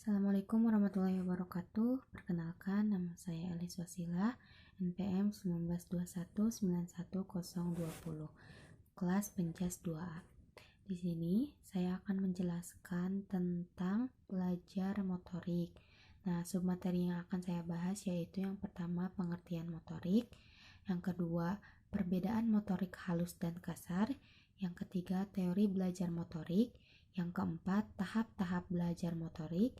Assalamualaikum warahmatullahi wabarakatuh. Perkenalkan, nama saya Elis Wasila, NPM 1921911020, kelas Penjas 2A. Di sini saya akan menjelaskan tentang belajar motorik. Nah, submateri yang akan saya bahas yaitu yang pertama pengertian motorik, yang kedua perbedaan motorik halus dan kasar, yang ketiga teori belajar motorik, yang keempat tahap-tahap belajar motorik,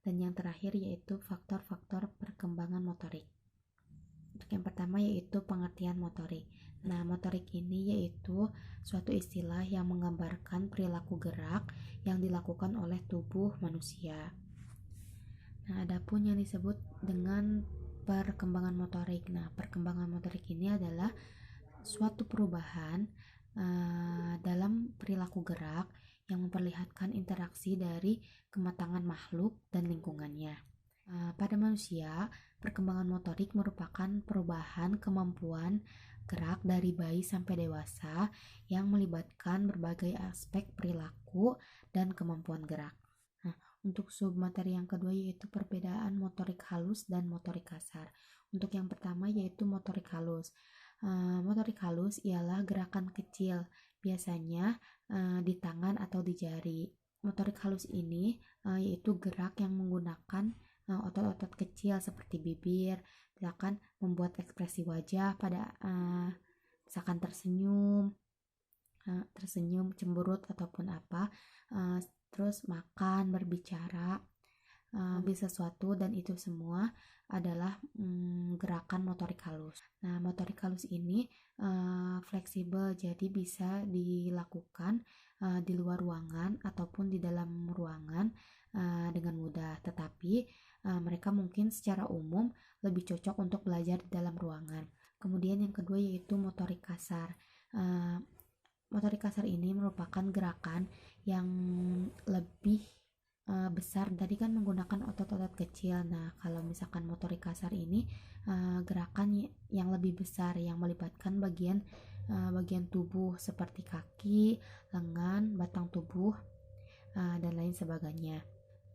dan yang terakhir yaitu faktor-faktor perkembangan motorik. Untuk yang pertama yaitu pengertian motorik. Nah, motorik ini yaitu suatu istilah yang menggambarkan perilaku gerak yang dilakukan oleh tubuh manusia. Nah, adapun yang disebut dengan perkembangan motorik. Nah, perkembangan motorik ini adalah suatu perubahan dalam perilaku gerak yang memperlihatkan interaksi dari kematangan makhluk dan lingkungannya. Pada manusia, perkembangan motorik merupakan perubahan kemampuan gerak dari bayi sampai dewasa yang melibatkan berbagai aspek perilaku dan kemampuan gerak. Nah, untuk submateri yang kedua yaitu perbedaan motorik halus dan motorik kasar. Untuk yang pertama yaitu motorik halus. Motorik halus ialah gerakan kecil, biasanya di tangan atau di jari. Motorik halus ini yaitu gerak yang menggunakan otot-otot kecil seperti bibir, misalkan membuat ekspresi wajah pada misalkan tersenyum, cemberut ataupun apa, terus makan, berbicara, beli sesuatu, dan itu semua adalah gerakan motorik halus. Nah, motorik halus ini fleksibel, jadi bisa dilakukan di luar ruangan ataupun di dalam ruangan dengan mudah. Tetapi mereka mungkin secara umum lebih cocok untuk belajar di dalam ruangan. Kemudian yang kedua yaitu motorik kasar. Motorik kasar ini merupakan gerakan yang lebih besar. Tadi kan menggunakan otot-otot kecil. Nah, kalau misalkan motorik kasar ini gerakan yang lebih besar yang melibatkan bagian tubuh seperti kaki, lengan, batang tubuh, dan lain sebagainya.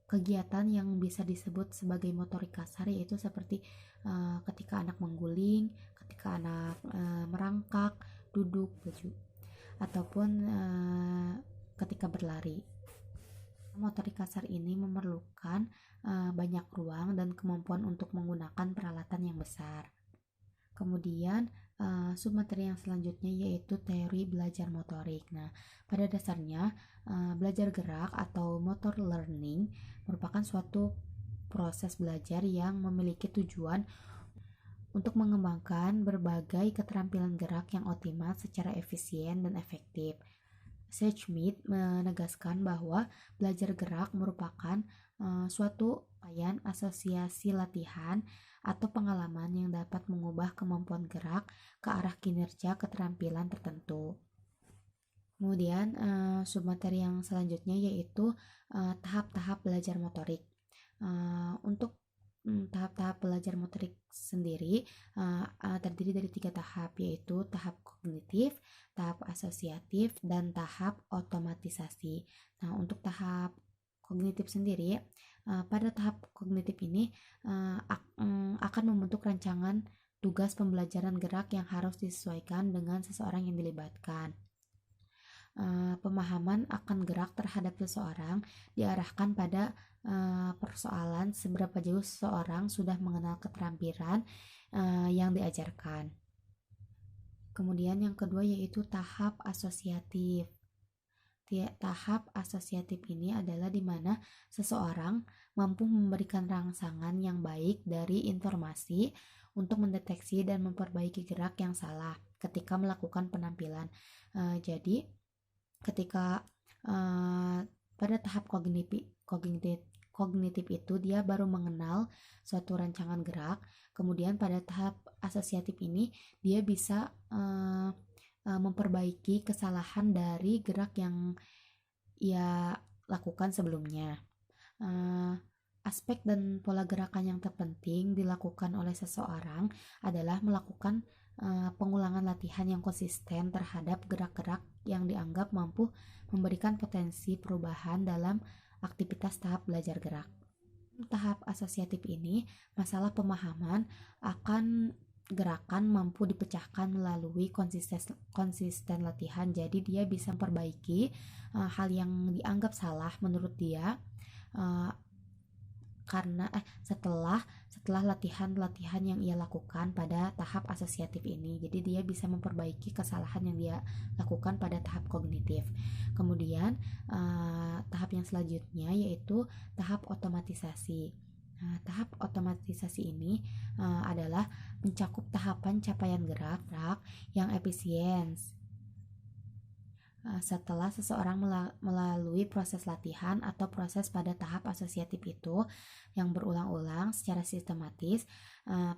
Kegiatan yang bisa disebut sebagai motorik kasar yaitu seperti ketika anak mengguling, ketika anak merangkak, duduk, ataupun ketika berlari. Motorik kasar ini memerlukan banyak ruang dan kemampuan untuk menggunakan peralatan yang besar. Kemudian submateri yang selanjutnya yaitu teori belajar motorik. Nah, pada dasarnya belajar gerak atau motor learning merupakan suatu proses belajar yang memiliki tujuan untuk mengembangkan berbagai keterampilan gerak yang optimal secara efisien dan efektif. Schmidt menegaskan bahwa belajar gerak merupakan suatu rangkaian asosiasi latihan atau pengalaman yang dapat mengubah kemampuan gerak ke arah kinerja keterampilan tertentu. Kemudian submateri yang selanjutnya yaitu tahap-tahap belajar motorik. Untuk tahap-tahap belajar motorik sendiri terdiri dari 3 tahap, yaitu tahap kognitif, tahap asosiatif, dan tahap otomatisasi. Nah, untuk tahap kognitif sendiri, pada tahap kognitif ini akan membentuk rancangan tugas pembelajaran gerak yang harus disesuaikan dengan seseorang yang dilibatkan. Pemahaman akan gerak terhadap seseorang diarahkan pada persoalan seberapa jauh seseorang sudah mengenal keterampilan yang diajarkan. Kemudian yang kedua yaitu tahap asosiatif. Tahap asosiatif ini adalah di mana seseorang mampu memberikan rangsangan yang baik dari informasi untuk mendeteksi dan memperbaiki gerak yang salah ketika melakukan penampilan. Jadi ketika pada tahap kognitif itu dia baru mengenal suatu rancangan gerak. Kemudian pada tahap asosiatif ini dia bisa memperbaiki kesalahan dari gerak yang ia lakukan sebelumnya. Aspek dan pola gerakan yang terpenting dilakukan oleh seseorang adalah melakukan pengulangan latihan yang konsisten terhadap gerak-gerak yang dianggap mampu memberikan potensi perubahan dalam aktivitas tahap belajar gerak. Tahap asosiatif ini, masalah pemahaman akan gerakan mampu dipecahkan melalui konsisten latihan. Jadi dia bisa memperbaiki hal yang dianggap salah menurut dia uh, setelah latihan-latihan yang ia lakukan pada tahap asosiatif ini. Jadi dia bisa memperbaiki kesalahan yang dia lakukan pada tahap kognitif. Kemudian tahap yang selanjutnya yaitu tahap otomatisasi. Nah, tahap otomatisasi ini adalah mencakup tahapan capaian gerak yang efisien setelah seseorang melalui proses latihan atau proses pada tahap asosiatif itu yang berulang-ulang secara sistematis.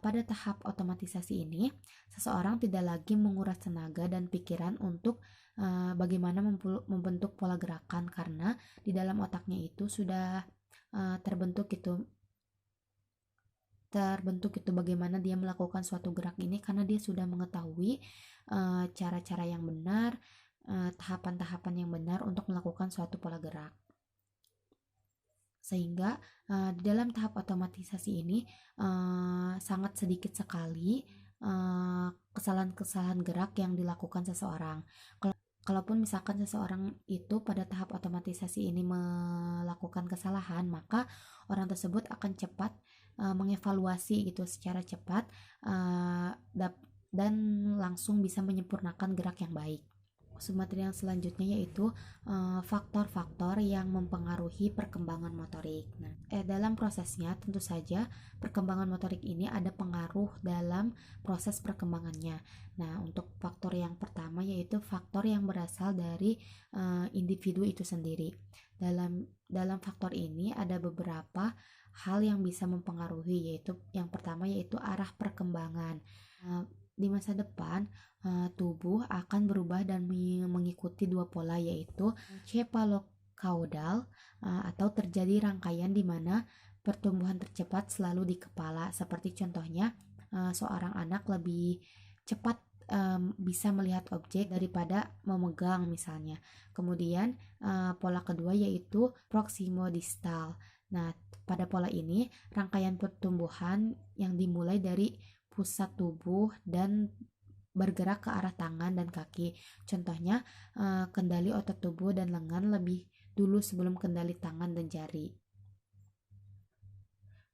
Pada tahap otomatisasi ini, seseorang tidak lagi menguras tenaga dan pikiran untuk bagaimana membentuk pola gerakan, karena di dalam otaknya itu sudah terbentuk bagaimana dia melakukan suatu gerak ini, karena dia sudah mengetahui cara-cara yang benar, tahapan-tahapan yang benar untuk melakukan suatu pola gerak. Sehingga di dalam tahap otomatisasi ini sangat sedikit sekali kesalahan-kesalahan gerak yang dilakukan seseorang. Kalaupun misalkan seseorang itu pada tahap otomatisasi ini melakukan kesalahan, maka orang tersebut akan cepat mengevaluasi gitu secara cepat dan langsung bisa menyempurnakan gerak yang baik. Materi yang selanjutnya yaitu faktor-faktor yang mempengaruhi perkembangan motorik. Nah, dalam prosesnya tentu saja perkembangan motorik ini ada pengaruh dalam proses perkembangannya. Nah, untuk faktor yang pertama yaitu faktor yang berasal dari individu itu sendiri. Dalam faktor ini ada beberapa hal yang bisa mempengaruhi, yaitu yang pertama yaitu arah perkembangan. Di masa depan tubuh akan berubah dan mengikuti dua pola, yaitu cephaloccaudal atau terjadi rangkaian di mana pertumbuhan tercepat selalu di kepala. Seperti contohnya seorang anak lebih cepat bisa melihat objek daripada memegang misalnya. Kemudian pola kedua yaitu proximodistal. Nah, pada pola ini rangkaian pertumbuhan yang dimulai dari pusat tubuh dan bergerak ke arah tangan dan kaki. Contohnya kendali otot tubuh dan lengan lebih dulu sebelum kendali tangan dan jari.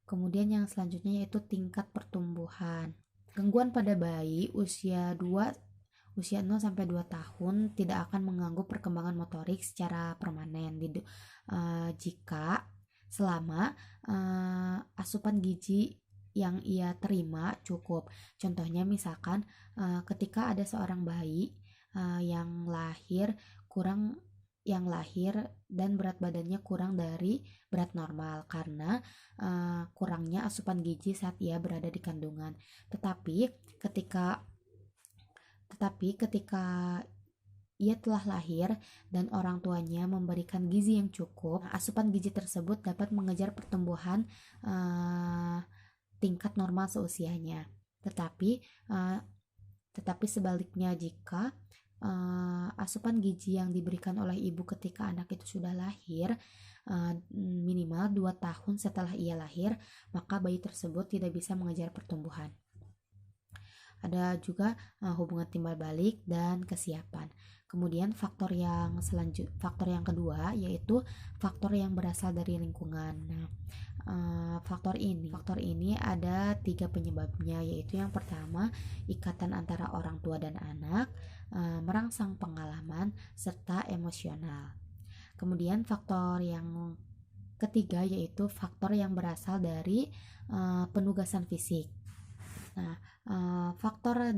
Kemudian yang selanjutnya yaitu tingkat pertumbuhan. Gangguan pada bayi usia 0 sampai 2 tahun tidak akan mengganggu perkembangan motorik secara permanen jika selama asupan gizi yang ia terima cukup. Contohnya misalkan ketika ada seorang bayi yang lahir dan berat badannya kurang dari berat normal karena kurangnya asupan gizi saat ia berada di kandungan. Tetapi ketika ia telah lahir dan orang tuanya memberikan gizi yang cukup, asupan gizi tersebut dapat mengejar pertumbuhan tingkat normal seusianya. Tetapi sebaliknya, jika asupan gizi yang diberikan oleh ibu ketika anak itu sudah lahir minimal 2 tahun setelah ia lahir, maka bayi tersebut tidak bisa mengejar pertumbuhan. Ada juga hubungan timbal balik dan kesiapan. Kemudian faktor yang kedua yaitu faktor yang berasal dari lingkungan. Nah, faktor ini ada 3 penyebabnya, yaitu yang pertama ikatan antara orang tua dan anak, merangsang pengalaman serta emosional. Kemudian faktor yang ketiga yaitu faktor yang berasal dari penugasan fisik. Nah, faktor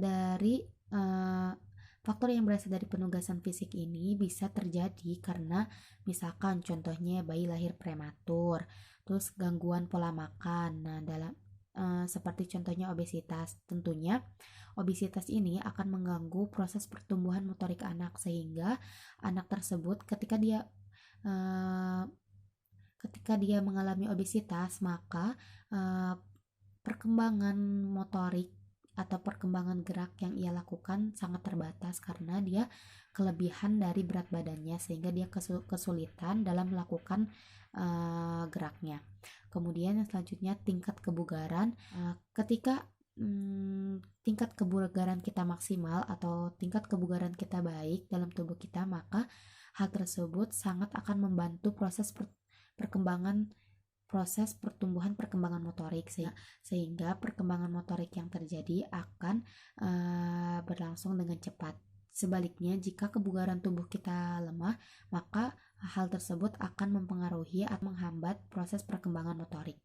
yang berasal dari penugasan fisik ini bisa terjadi karena misalkan contohnya bayi lahir prematur, terus gangguan pola makan. Nah, seperti contohnya obesitas. Tentunya obesitas ini akan mengganggu proses pertumbuhan motorik anak, sehingga anak tersebut ketika dia mengalami obesitas, maka perkembangan motorik atau perkembangan gerak yang ia lakukan sangat terbatas karena dia kelebihan dari berat badannya sehingga dia kesulitan dalam melakukan geraknya. Kemudian yang selanjutnya tingkat kebugaran. Ketika tingkat kebugaran kita maksimal atau tingkat kebugaran kita baik dalam tubuh kita, maka hal tersebut sangat akan membantu proses pertumbuhan perkembangan motorik sehingga perkembangan motorik yang terjadi akan berlangsung dengan cepat. Sebaliknya, jika kebugaran tubuh kita lemah, maka hal tersebut akan mempengaruhi atau menghambat proses perkembangan motorik.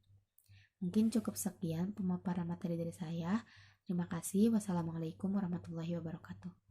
Mungkin cukup sekian pemaparan materi dari saya. Terima kasih. Wassalamualaikum warahmatullahi wabarakatuh.